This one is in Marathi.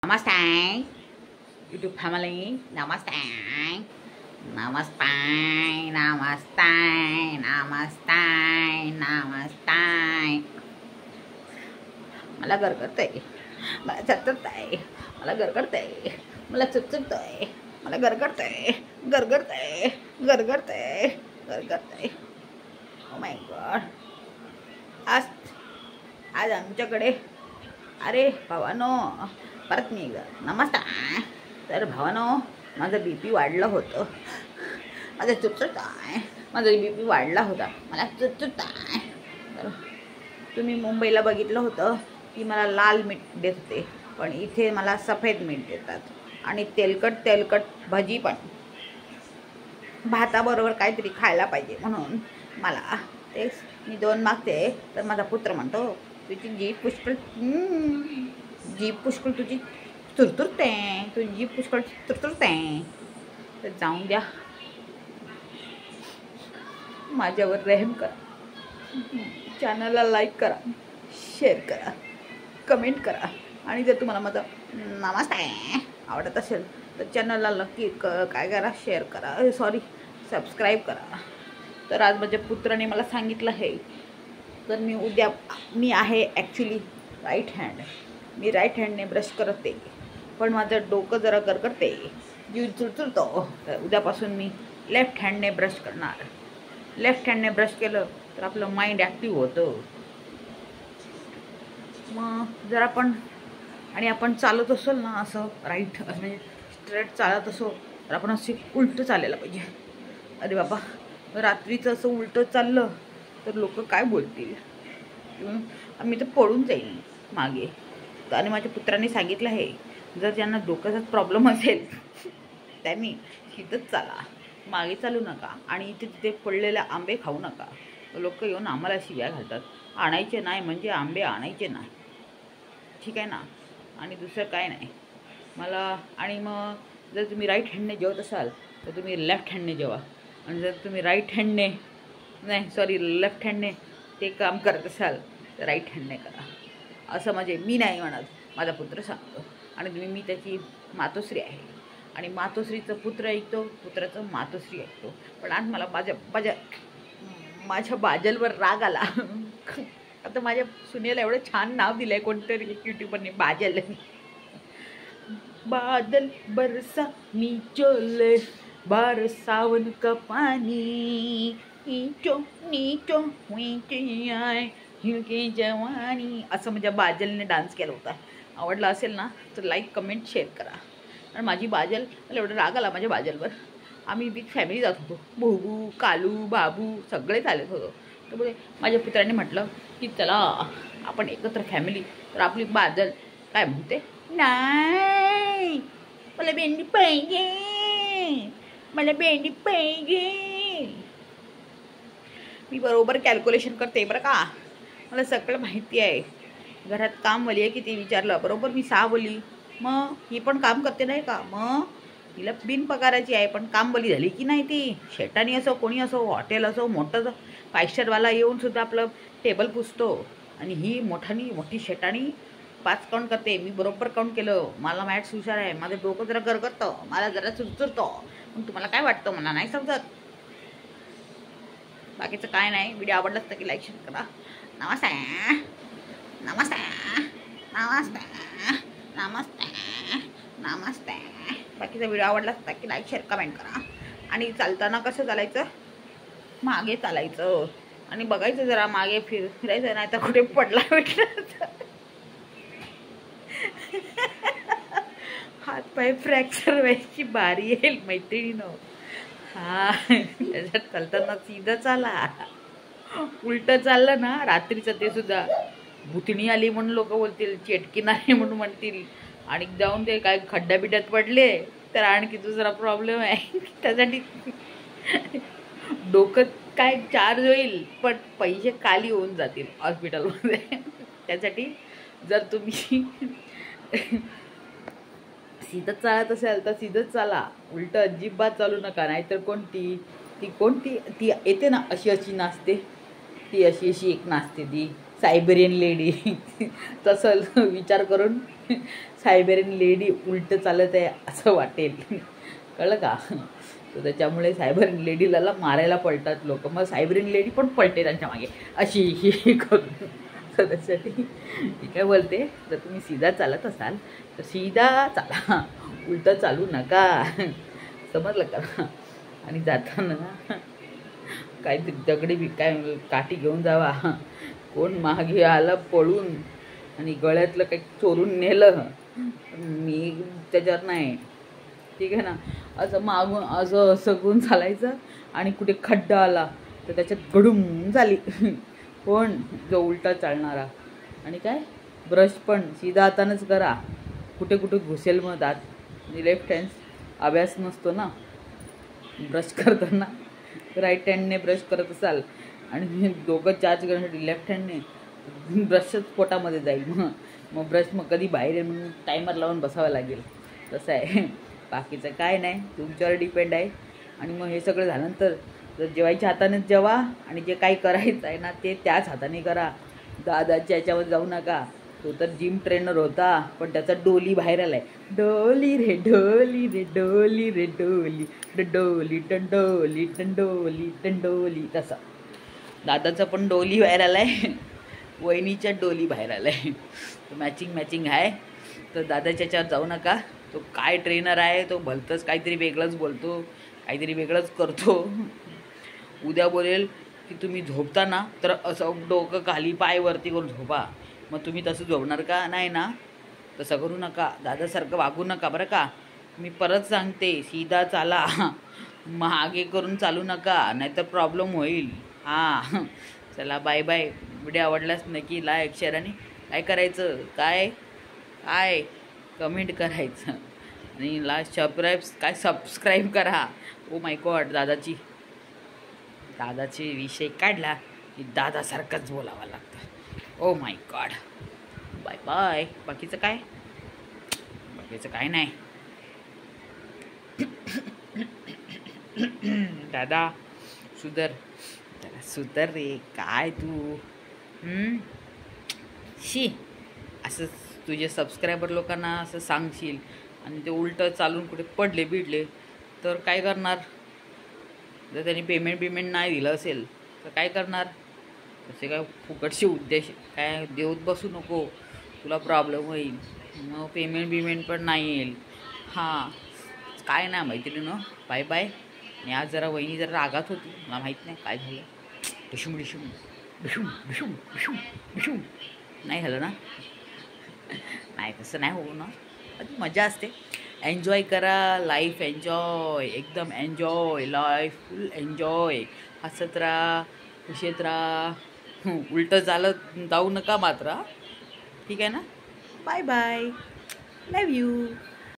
नमस्ते यूट्यूब फॅमिली. नमस्ते नमस्ते नमस्ते नमस्ते नमस्ते. मला गरगरतंय, मला चटचटतंय, मला गरगरतंय, मला चटचटतंय, मला गरगरतंय गरगरतंय गरगरतंय गरगरतंय. ओ माय गॉड. आज आमच्याकडे अरे भावानो परत मी एकदा नमस्कार. तर भावानो माझं BP वाढलं होतं, माझं चुचत आहे, माझा BP वाढला होता, मला चुचत आहे. तर तुम्ही मुंबईला बघितलं होतं की मला लाल मीठ देत होते, पण इथे मला सफेद मीठ देतात आणि तेलकट भजी पण. भाताबरोबर काहीतरी खायला पाहिजे म्हणून मला तेच मी 2 मागते. तर माझा पुत्र म्हणतो तुझी जीभ पुष्कळ तुझी तुरतुरते, तुझी जीभ पुष्कळ तुरतुरते. तर जाऊन द्या, माझ्यावर रहम करा, चॅनलला लाईक करा, शेअर करा, कमेंट करा. आणि जर तुम्हाला माझा नमस्ते आवडत असेल तर चॅनलला नक्की काय करा, शेअर करा, सबस्क्राईब करा. तर आज माझ्या पुत्राने मला सांगितलं आहे, तर मी आहे ॲक्च्युली राईट हँड. मी राईट हँडने ब्रश करते, पण माझं डोकं जरा गरगरते, जीव चुरचुरतो. तर उद्यापासून मी लेफ्ट हँडने ब्रश करणार. लेफ्ट हँडने ब्रश केलं तर आपलं माइंड ॲक्टिव्ह होतं. मग जर आपण चालत असेल ना, असं राईट म्हणजे स्ट्रेट चालत असो, तर आपण असे उलटं चालायला पाहिजे. अरे बाबा, रात्रीचं असं उलटं चाललं तर लोक काय बोलतील, मी तर पळून जाईल मागे. आणि माझ्या पुत्राने सांगितलं आहे, जर ज्यांना डोक्याचाच प्रॉब्लेम असेल त्यांनी हिथंच चाला, मागे चालू नका आणि इथे तिथे पडलेले आंबे खाऊ नका. लोक येऊन आम्हाला शिव्या घालतात, आणायचे नाही म्हणजे आंबे आणायचे नाही, ठीक आहे ना. आणि दुसरं काय नाही मला. आणि मग जर तुम्ही राईट हँडने जेवत असाल तर तुम्ही लेफ्ट हँडने जेवा, आणि जर तुम्ही लेफ्ट हँडने ते काम करत असाल तर राईट हँडने करा. असं म्हणजे मी नाही म्हणत, माझा पुत्र सांगतो. आणि मी त्याची मातोश्री आहे, आणि मातोश्रीचं पुत्र ऐकतो, पुत्राचं मातोश्री ऐकतो. पण आज मला माझ्या बाजलवर राग आला. आता माझ्या सुनेला एवढं छान नाव दिलं आहे कोणतरी यूट्यूबरने, बाजल. बादल बरसा मी चोले बार सावन का पानी, नीचो नीचो हुई आय की जवानी. असं म्हणजे बाजलने डान्स केला होता. आवडला असेल ना तर लाईक कमेंट शेअर करा. आणि माझी बाजल, मला एवढं राग आला माझ्या बाजलवर. आम्ही बिग फॅमिली जात होतो, भोगू कालू बाबू सगळे चालत होतो. तर बोले माझ्या पुत्राने म्हटलं की चला आपण एकत्र फॅमिली. तर आपली बाजल काय म्हणते, नाही मला भेंडी पाहिजे, मला भेंडी पाहिजे. मी बरोबर कॅल्क्युलेशन करते बरं का, मला सगळं माहिती आहे. घरात कामवाली आहे की ते विचारलं बरोबर मी 6 बोली. मग ही पण काम करते नाही का, मग तिला बिनपगाराची आहे पण कामवाली झाली की नाही ती. शेटानी असो कोणी असो, हॉटेल असो मोठं 5 स्टारवाला येऊन सुद्धा आपलं टेबल पुसतो, आणि ही मोठी शेटाणी 5 काउंट करते. मी बरोबर काउंट केलं, मला मॅथ्स हुशार आहे, माझं डोकं जरा गरगरतं, मला जरा चुरचुरतो. पण तुम्हाला काय वाटतं मला नाही समजत. बाकीचं काय नाही. व्हिडिओ आवडला तर की लाईक शेअर करा. नमस्ते नमस्ते नमस्ते नमस्ते नमस्ते. बाकीचा व्हिडिओ आवडला तर की लाईक शेअर कमेंट करा. आणि चालताना कसं चालायचं, मागे चालायचं आणि बघायचं जरा मागे फिरायचं नाही तर कुठे पडला भेटला हातपाय फ्रॅक्चर व्हायची बारी येईल मैत्रिणीनं. हा, त्याच्यात चालताना सीधं चाला. उलटं चाललं ना रात्रीचं ते सुद्धा भुतणी आली म्हणून लोक बोलतील, चेटकी नाही म्हणून म्हणतील, आणि जाऊन ते काय खड्डा बिड्ड्यात पडले तर आणखी दुसरा प्रॉब्लेम आहे. त्यासाठी डोकं काय चार्ज होईल पण पैसे खाली होऊन जातील हॉस्पिटलमध्ये. त्यासाठी जर तुम्ही सीधंच चालत असेल तर सीधंच चाला, उलटं अजिबात चालू नका. नाहीतर ती येते ना अशी नाचते, ती अशी एक नाचते ती सायबेरियन लेडी तसं विचार करून सायबेरियन लेडी उलटं चालत आहे असं वाटेल, कळलं का? तर त्याच्यामुळे सायबेरियन लेडीला मारायला पळतात लोक, मग सायबेरियन लेडी पण पळते त्यांच्या मागे अशी ही करून. तर त्यासाठी मी काय बोलते, जर तुम्ही सीधा चालत असाल तर सीधा चाला, उलटं चालू नका, समजलं का? आणि जाताना काहीतरी दगडी काय काठी घेऊन जावा, कोण मागे आलं पळून आणि गळ्यातलं काही चोरून नेलं, मी त्याच्यावर नाही, ठीक आहे ना? असं मागून असं सगून चालायचं आणि कुठे खड्डा आला तर त्याच्यात गडूम झाली कोण, जो उलटा चालणारा. आणि काय ब्रश पण सीधा हातानंच करा, कुठे कुठे घुसेल मग दात, लेफ्ट हँड अभ्यास नसतो ना, ब्रश करताना राईट हँडने ब्रश करत असाल आणि दोघं चार्ज करण्यासाठी लेफ्ट हँडने, ब्रशच पोटामध्ये जाईल, मग ब्रश मग कधी बाहेर आहे म्हणून टायमर लावून बसावं लागेल. तसं आहे, बाकीचं काय नाही, तुमच्यावर डिपेंड आहे. आणि मग हे सगळं झाल्यानंतर जर जेवायच्या हातानेच जेवा आणि जे काही करायचं आहे ना ते त्याच हाताने करा. दादाच्या याच्यावर जाऊ नका, तो तर जिम ट्रेनर होता पण त्याचा डोली बाहेर आलाय, डोली रे डोली रे डोली रे डोली डोली डंडोली डंडोली डंडोली, तसा दादाचा पण डोली बाहेर आलाय, वहिनीच्या डोली बाहेर आलाय, तो मॅचिंग आहे. तर दादाच्या याच्यावर जाऊ नका, तो काय ट्रेनर आहे, तो भलतंच काहीतरी वेगळंच बोलतो, काहीतरी वेगळंच करतो. उद्या बोलेल की तुम्ही झोपताना तर असं डोकं खाली पाय वरती करून झोपा, मग तुम्ही तसं झोपणार का? नाही ना, तसं करू नका, दादासारखं वागू नका बरं का. मी परत सांगते, सीधा चाला, मागे करून चालू नका, नाहीतर प्रॉब्लेम होईल. हां, चला बाय बाय. व्हिडिओ आवडल्यास नक्की लाईक शेअर आणि काय करायचं, काय काय कमेंट करायचं आणि सबस्क्राईब करा. ओ माय गॉड, दादाचे विषय काढला की दादासारखंच बोलावं लागतं. Oh my God, bye bye. बाकीचं काय नाही. दादा सुधर रे, काय तू शी असं तुझे सबस्क्रायबर लोकांना असं सांगशील आणि ते उलटं चालून कुठे पडले बिडले तर काय करणार? जर त्यांनी पेमेंट नाही दिलं असेल तर काय करणार? तसे काय फुकटचे उद्देश काय देऊत बसू नको, तुला प्रॉब्लेम होईल, मग पेमेंट पण नाही येईल. हां, काय नाही मैत्रिणीनं, बाय बाय. आणि आज जरा वहिनी जरा रागात होती, मला माहीत नाही काय झालं, डिशूम डिशूम डिशूम डिशूम डिशूम डिशूम नाही झालं ना? नाही तसं नाही होऊ ना, मजा असते. एन्जॉय करा लाईफ, एन्जॉय, एकदम एन्जॉय लाईफ, फुल एन्जॉय. हसत राहा, खुशीत राहा, उलटं चालत जाऊ नका मात्र, ठीक आहे ना? Bye bye, love you.